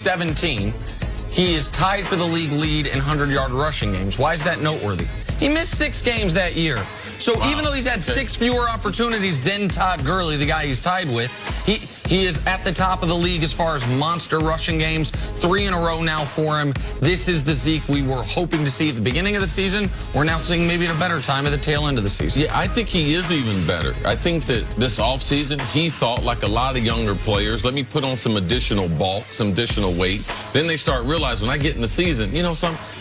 17, he is tied for the league lead in 100-yard rushing games. Why is that noteworthy? He missed 6 games that year. So even though he's had 6 fewer opportunities than Todd Gurley, the guy he's tied with, he is at the top of the league as far as monster rushing games. 3 in a row now for him. This is the Zeke we were hoping to see at the beginning of the season. We're now seeing maybe at a better time at the tail end of the season. Yeah, I think he is even better. I think that this offseason, he thought, like a lot of younger players, let me put on some additional bulk, some additional weight. Then they start realizing when I get in the season, you know,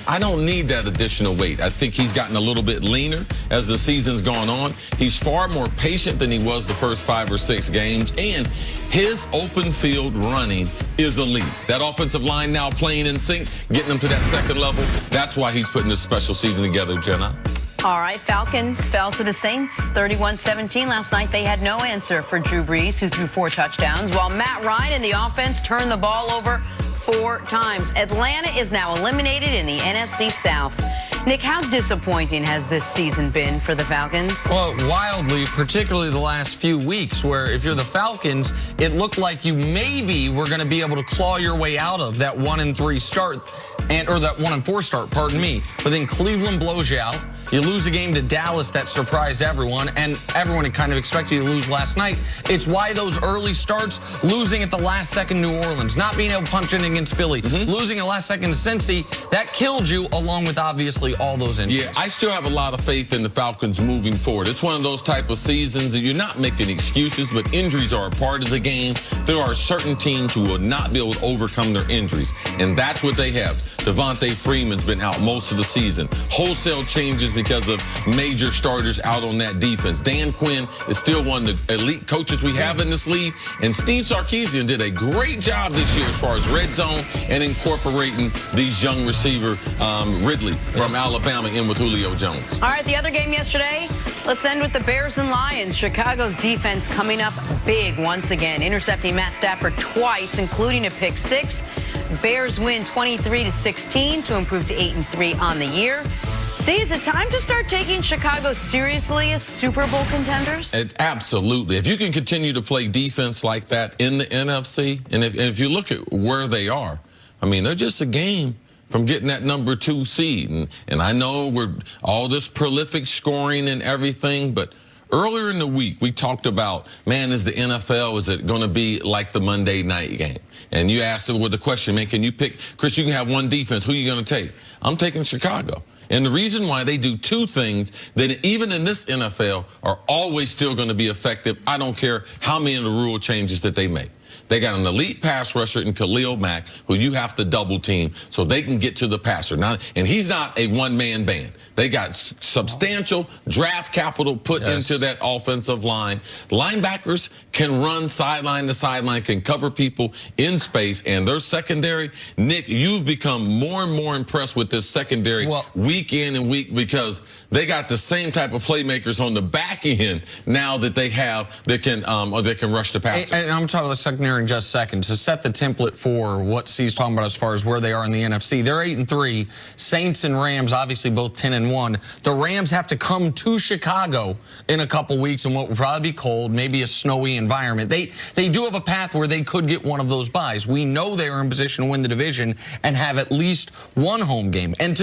I don't need that additional weight. I think he's gotten a little bit leaner as the season's gone on. He's far more patient than he was the first 5 or 6 games, and his open field running is elite. That offensive line now playing in sync, getting them to that second level. That's why he's putting this special season together, Jenna. All right, Falcons fell to the Saints 31-17 last night. They had no answer for Drew Brees, who threw 4 touchdowns, while Matt Ryan and the offense turned the ball over 4 times. Atlanta is now eliminated in the NFC South. Nick, how disappointing has this season been for the Falcons? Well, wildly, particularly the last few weeks, where if you're the Falcons, it looked like you maybe were going to be able to claw your way out of that 1-3 start, or that 1-4 start, pardon me. But then Cleveland blows you out. You lose a game to Dallas that surprised everyone, and everyone had kind of expected you to lose last night. It's why those early starts, losing at the last second New Orleans, not being able to punch in against Philly, losing at last second to Cincy, that killed you, along with obviously all those injuries. Yeah, I still have a lot of faith in the Falcons moving forward. It's one of those type of seasons that you're not making excuses, but injuries are a part of the game. There are certain teams who will not be able to overcome their injuries, and that's what they have. Devontae Freeman's been out most of the season. Wholesale changes because of major starters out on that defense. Dan Quinn is still one of the elite coaches we have in this league, and Steve Sarkisian did a great job this year as far as red zone and incorporating these young receiver Ridley from Alabama in with Julio Jones. All right, the other game yesterday, let's end with the Bears and Lions. Chicago's defense coming up big once again, intercepting Matt Stafford twice, including a pick 6. Bears win 23-16 to improve to 8-3 on the year. See, is it time to start taking Chicago seriously as Super Bowl contenders? Absolutely. If you can continue to play defense like that in the NFC, and if you look at where they are, I mean, they're just a game from getting that number 2 seed. And I know we're all this prolific scoring and everything, but earlier in the week, we talked about, man, is the NFL, is it going to be like the Monday night game? And you asked them with the question, man, can you pick, Chris, you can have one defense. Who are you going to take? I'm taking Chicago. And the reason why they do 2 things that even in this NFL are always still going to be effective, I don't care how many of the rule changes that they make. They got an elite pass rusher in Khalil Mack, who you have to double team so they can get to the passer. Now, and he's not a one-man band. They got substantial draft capital put into that offensive line. Linebackers can run sideline to sideline, can cover people in space, and their secondary, Nick, you've become more and more impressed with this secondary week in and week, because they got the same type of playmakers on the back end now that they have that can rush the passer. And I'm talking about the secondary in just a second. To set the template for what Steve's talking about as far as where they are in the NFC, they're 8-3. Saints and Rams, obviously both 10-1. The Rams have to come to Chicago in a couple weeks in what will probably be cold, maybe a snowy environment. They do have a path where they could get one of those byes. We know they are in position to win the division and have at least one home game. And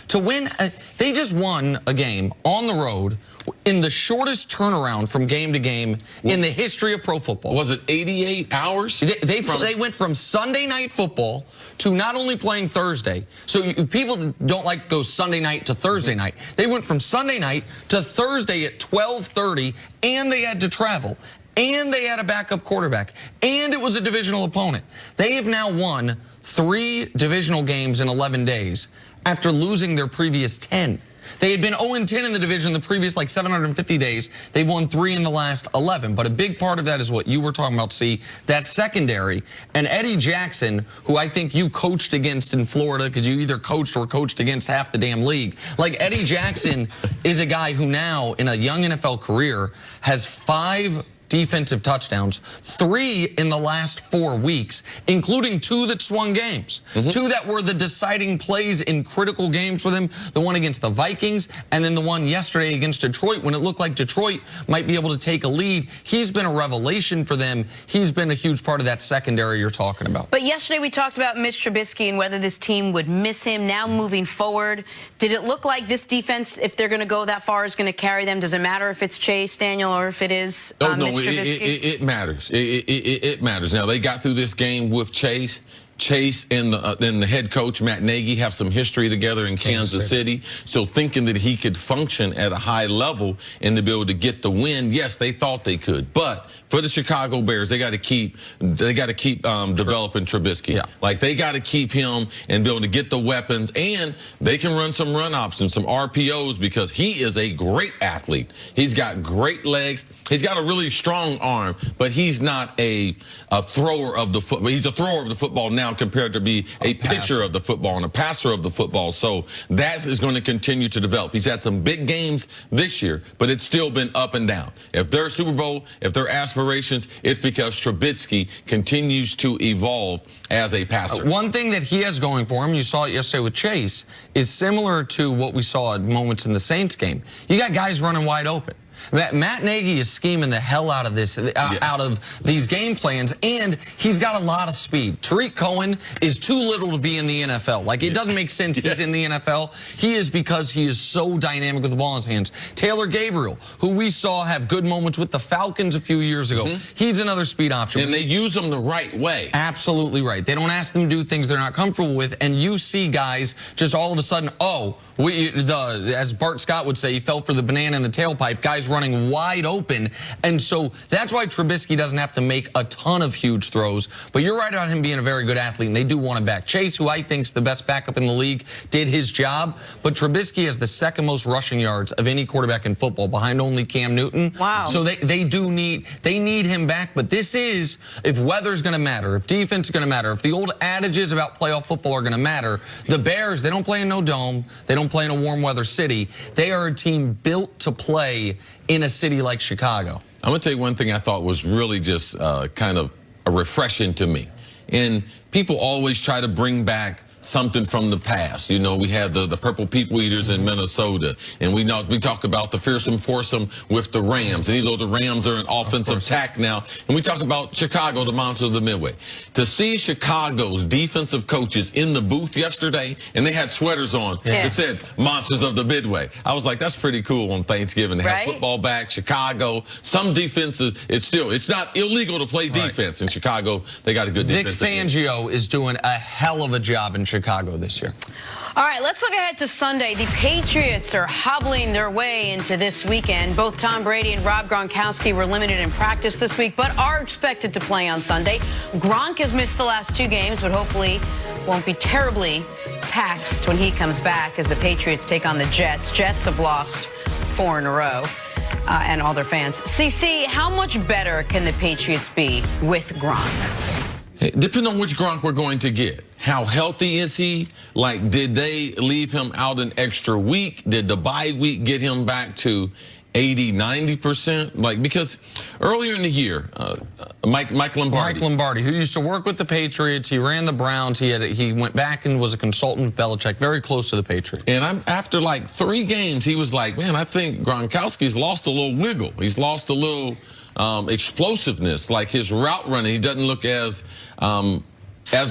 to win, they just won a game on the road in the shortest turnaround from game to game in the history of pro football. Was it 88 hours? They went from Sunday night football to not only playing Thursday. So people don't like go Sunday night to Thursday night. They went from Sunday night to Thursday at 12:30, and they had to travel. And they had a backup quarterback. And it was a divisional opponent. They have now won 3 divisional games in 11 days after losing their previous 10. They had been 0-10 in the division the previous 750 days. They've won 3 in the last 11. But a big part of that is what you were talking about, C, that secondary. And Eddie Jackson, who I think you coached against in Florida, because you either coached or coached against half the damn league. Like, Eddie Jackson is a guy who now, in a young NFL career, has 5 defensive touchdowns, 3 in the last 4 weeks, including 2 that swung games, 2 that were the deciding plays in critical games for them, the one against the Vikings and then the one yesterday against Detroit when it looked like Detroit might be able to take a lead. He's been a revelation for them. He's been a huge part of that secondary you're talking about. But yesterday we talked about Mitch Trubisky and whether this team would miss him. Now moving forward, did it look like this defense, if they're going to go that far, is going to carry them? Does it matter if it's Chase Daniel or if it is no, Mitch Trubisky? It matters. It matters. Now, they got through this game with Chase. Chase and the head coach, Matt Nagy, have some history together in Kansas City. So thinking that he could function at a high level and to be able to get the win, yes, they thought they could. But for the Chicago Bears, they got to keep developing Trubisky. Yeah. Like, they got to keep him and be able to get the weapons, and they can run some run options, some RPOs, because he is a great athlete. He's got great legs. He's got a really strong arm, but he's not a thrower of the football. He's a thrower of the football now compared to be a pitcher of the football and a passer of the football. So that is going to continue to develop. He's had some big games this year, but it's still been up and down. If they're Super Bowl, if they're aspirations, it's because Trubisky continues to evolve as a passer. One thing that he has going for him, you saw it yesterday with Chase, is similar to what we saw at moments in the Saints game. You got guys running wide open. Matt Nagy is scheming the hell out of this, out of these game plans, and he's got a lot of speed. Tariq Cohen is too little to be in the NFL. Like, it doesn't make sense he's in the NFL. He is because he is so dynamic with the ball in his hands. Taylor Gabriel, who we saw have good moments with the Falcons a few years ago, he's another speed option. And they use him the right way. Absolutely right. They don't ask them to do things they're not comfortable with, and you see guys just all of a sudden, as Bart Scott would say, he fell for the banana in the tailpipe, guys running wide open. And so that's why Trubisky doesn't have to make a ton of huge throws. But you're right about him being a very good athlete, and they do want him back. Chase, who I think is the best backup in the league, did his job. But Trubisky has the second most rushing yards of any quarterback in football, behind only Cam Newton. Wow. So they need him back. But this is, if weather's going to matter, if defense is going to matter, if the old adages about playoff football are going to matter, the Bears, they don't play in no dome. They don't play in a warm weather city. They are a team built to play in a city like Chicago. I'm going to tell you one thing I thought was really just kind of refreshing to me. And people always try to bring back something from the past. You know, we had the Purple People Eaters in Minnesota, and we talk about the fearsome foursome with the Rams, and even though the Rams are an offensive tack now, and we talk about Chicago, the monster of the Midway. To see Chicago's defensive coaches in the booth yesterday, and they had sweaters on that said monsters of the Midway. I was like, that's pretty cool on Thanksgiving to have football back. Chicago, some defenses, it's not illegal to play defense in Chicago. They got a good defense. Vic Fangio is doing a hell of a job in Chicago this year. All right, let's look ahead to Sunday. The Patriots are hobbling their way into this weekend. Both Tom Brady and Rob Gronkowski were limited in practice this week, but are expected to play on Sunday. Gronk has missed the last 2 games, but hopefully won't be terribly taxed when he comes back as the Patriots take on the Jets. Jets have lost 4 in a row. And all their fans. CC, how much better can the Patriots be with Gronk? Depending on which Gronk we're going to get. How healthy is he? Like, did they leave him out an extra week? Did the bye week get him back to 80, 90%? Like, because earlier in the year, Mike Lombardi, who used to work with the Patriots, he ran the Browns, he went back and was a consultant with Belichick, very close to the Patriots. And after like 3 games, he was like, man, I think Gronkowski's lost a little wiggle. He's lost a little explosiveness, like his route running. He doesn't look as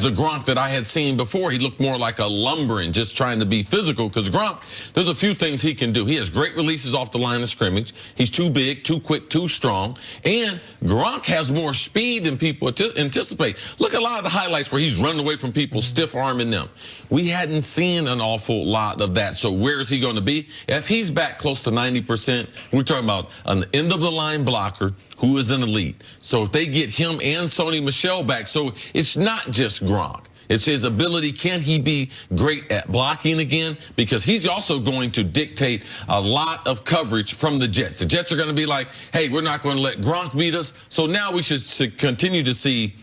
the Gronk that I had seen before. He looked more like a lumbering, just trying to be physical, because Gronk, there's a few things he can do. He has great releases off the line of scrimmage. He's too big, too quick, too strong. And Gronk has more speed than people anticipate. Look at a lot of the highlights where he's running away from people, stiff-arming them. We hadn't seen an awful lot of that. So where is he going to be? If he's back close to 90%, we're talking about an end-of-the-line blocker who is an elite. So if they get him and Sony Michel back, so it's not just Gronk. It's his ability. Can he be great at blocking again? Because he's also going to dictate a lot of coverage from the Jets. The Jets are going to be like, hey, we're not going to let Gronk beat us. So now we should continue to see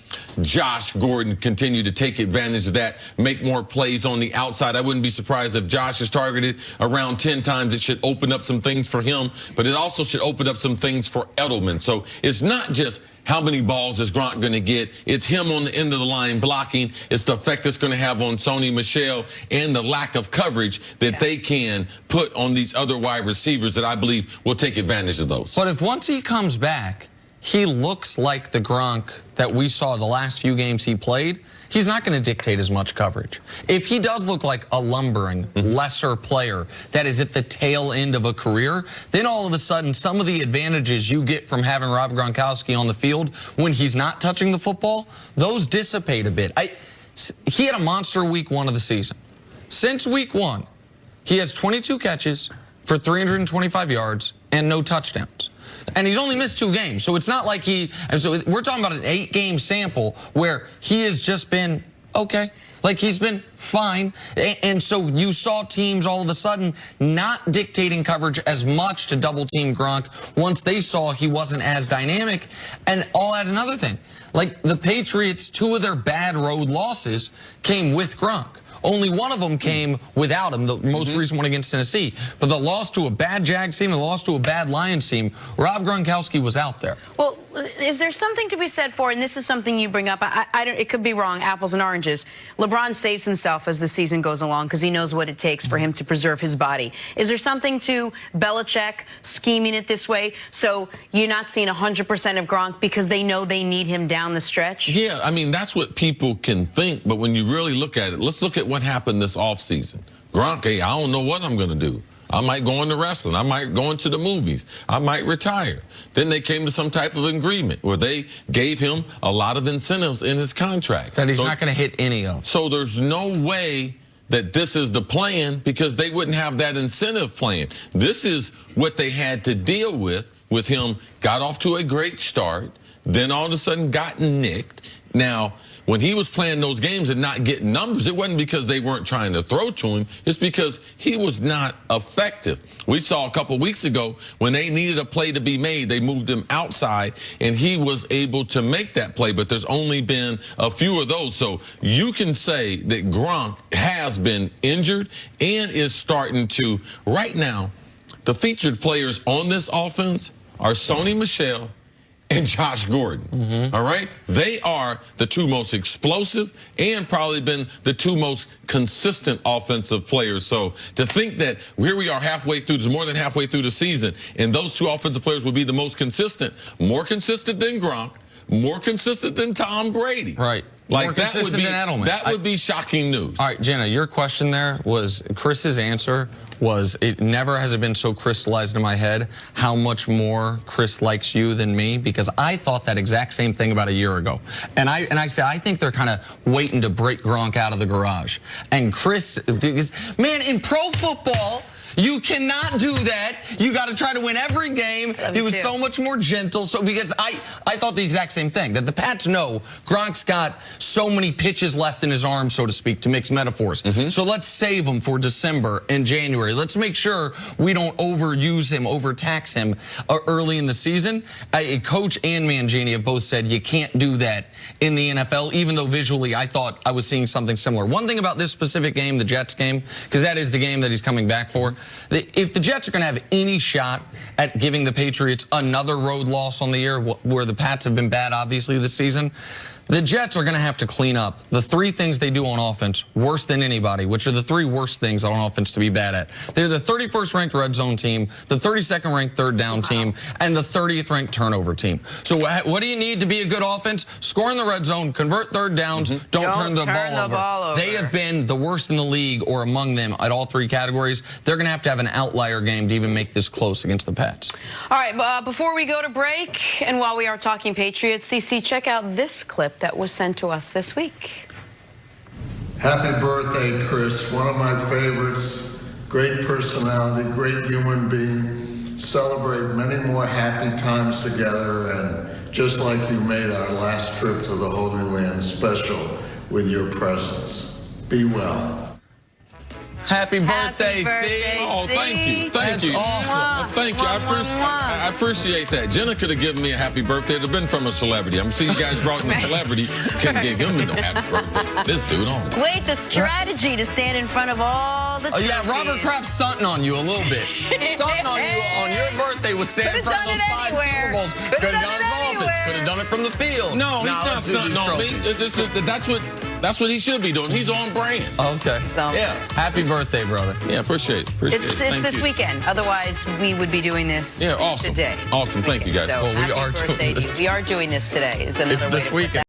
Josh Gordon continue to take advantage of that, make more plays on the outside. I wouldn't be surprised if Josh is targeted around 10 times. It should open up some things for him, but it also should open up some things for Edelman. So it's not just how many balls is Gronk going to get? It's him on the end of the line blocking. It's the effect it's going to have on Sony Michel and the lack of coverage that they can put on these other wide receivers that I believe will take advantage of those. But if once he comes back, he looks like the Gronk that we saw the last few games he played, he's not going to dictate as much coverage. If he does look like a lumbering, lesser player that is at the tail end of a career, then all of a sudden some of the advantages you get from having Rob Gronkowski on the field when he's not touching the football, those dissipate a bit. He had a monster week 1 of the season. Since week 1, he has 22 catches for 325 yards and no touchdowns. And he's only missed 2 games, so it's not like so we're talking about an 8-game sample where he has just been okay. Like, he's been fine. And so you saw teams all of a sudden not dictating coverage as much to double-team Gronk once they saw he wasn't as dynamic. And I'll add another thing. Like, the Patriots, 2 of their bad road losses came with Gronk. Only one of them came without him, the most recent one against Tennessee. But the loss to a bad Jags team and the loss to a bad Lions team, Rob Gronkowski was out there. Well, is there something to be said for, and this is something you bring up, it could be wrong, apples and oranges. LeBron saves himself as the season goes along because he knows what it takes for him to preserve his body. Is there something to Belichick scheming it this way so you're not seeing 100% of Gronk because they know they need him down the stretch? Yeah, I mean, that's what people can think, but when you really look at it, let's look at what happened this offseason. Gronk, hey, I don't know what I'm going to do. I might go into wrestling. I might go into the movies. I might retire. Then they came to some type of agreement where they gave him a lot of incentives in his contract. That he's not going to hit any of. So there's no way that this is the plan because they wouldn't have that incentive plan. This is what they had to deal with him. Got off to a great start, then all of a sudden got nicked. Now, when he was playing those games and not getting numbers, it wasn't because they weren't trying to throw to him. It's because he was not effective. We saw a couple weeks ago when they needed a play to be made, they moved him outside, and he was able to make that play. But there's only been a few of those. So you can say that Gronk has been injured and is starting to, right now, the featured players on this offense are Sony Michel and Josh Gordon, all right? They are the 2 most explosive and probably been the 2 most consistent offensive players. So to think that here we are halfway through, more than halfway through the season, and those 2 offensive players will be the most consistent, more consistent than Gronk, more consistent than Tom Brady. Right. Like more that would be, than Edelman. That would be shocking news. All right, Jenna, your question there was, Chris's answer was, it never has it been so crystallized in my head how much more Chris likes you than me, because I thought that exact same thing about a year ago. And I said, I think they're kind of waiting to break Gronk out of the garage. And Chris, man, in pro football, you cannot do that. You got to try to win every game. He was so much more gentle. So because I thought the exact same thing, that the Pats know Gronk's got so many pitches left in his arm, so to speak, to mix metaphors. So let's save him for December and January. Let's make sure we don't overuse him, overtax him early in the season. Coach and Mangini have both said you can't do that in the NFL, even though visually I thought I was seeing something similar. One thing about this specific game, the Jets game, because that is the game that he's coming back for, if the Jets are going to have any shot at giving the Patriots another road loss on the year, where the Pats have been bad, obviously, this season, the Jets are going to have to clean up the 3 things they do on offense worse than anybody, which are the 3 worst things on offense to be bad at. They're the 31st ranked red zone team, the 32nd ranked third down team, and the 30th ranked turnover team. So what do you need to be a good offense? Score in the red zone, convert third downs, don't turn the ball over. They have been the worst in the league or among them at all 3 categories. They're going to have an outlier game to even make this close against the Pats. All right, before we go to break, and while we are talking Patriots, CC, check out this clip that was sent to us this week. Happy birthday, Chris. One of my favorites. Great personality, great human being. Celebrate many more happy times together, and just like you made our last trip to the Holy Land special, with your presence. Be well. Happy birthday, birthday, C. Oh, thank you. Thank you. Awesome. Well, thank you. I appreciate that. Jenna could have given me a happy birthday. It would have been from a celebrity. I'm seeing you guys brought in a celebrity. Couldn't give him no happy birthday. This dude on. Wait, the strategy to stand in front of all the Yeah, Robert Kraft's stunting on you a little bit. Stunting on you on your birthday was standing in front of those 5 Super Bowls. Could have done it in his office. Could have done it from the field. No, he's not stunting on me. That's what he should be doing. He's on brand. Okay. So, Yeah. Happy birthday, brother. Yeah, appreciate it. It's this weekend. Otherwise, we would be doing this Yeah, awesome. today. Awesome. Thank you, guys. So, Well, we happy are doing birthday this. to you. We are doing this today. Is another It's way this to put weekend. that.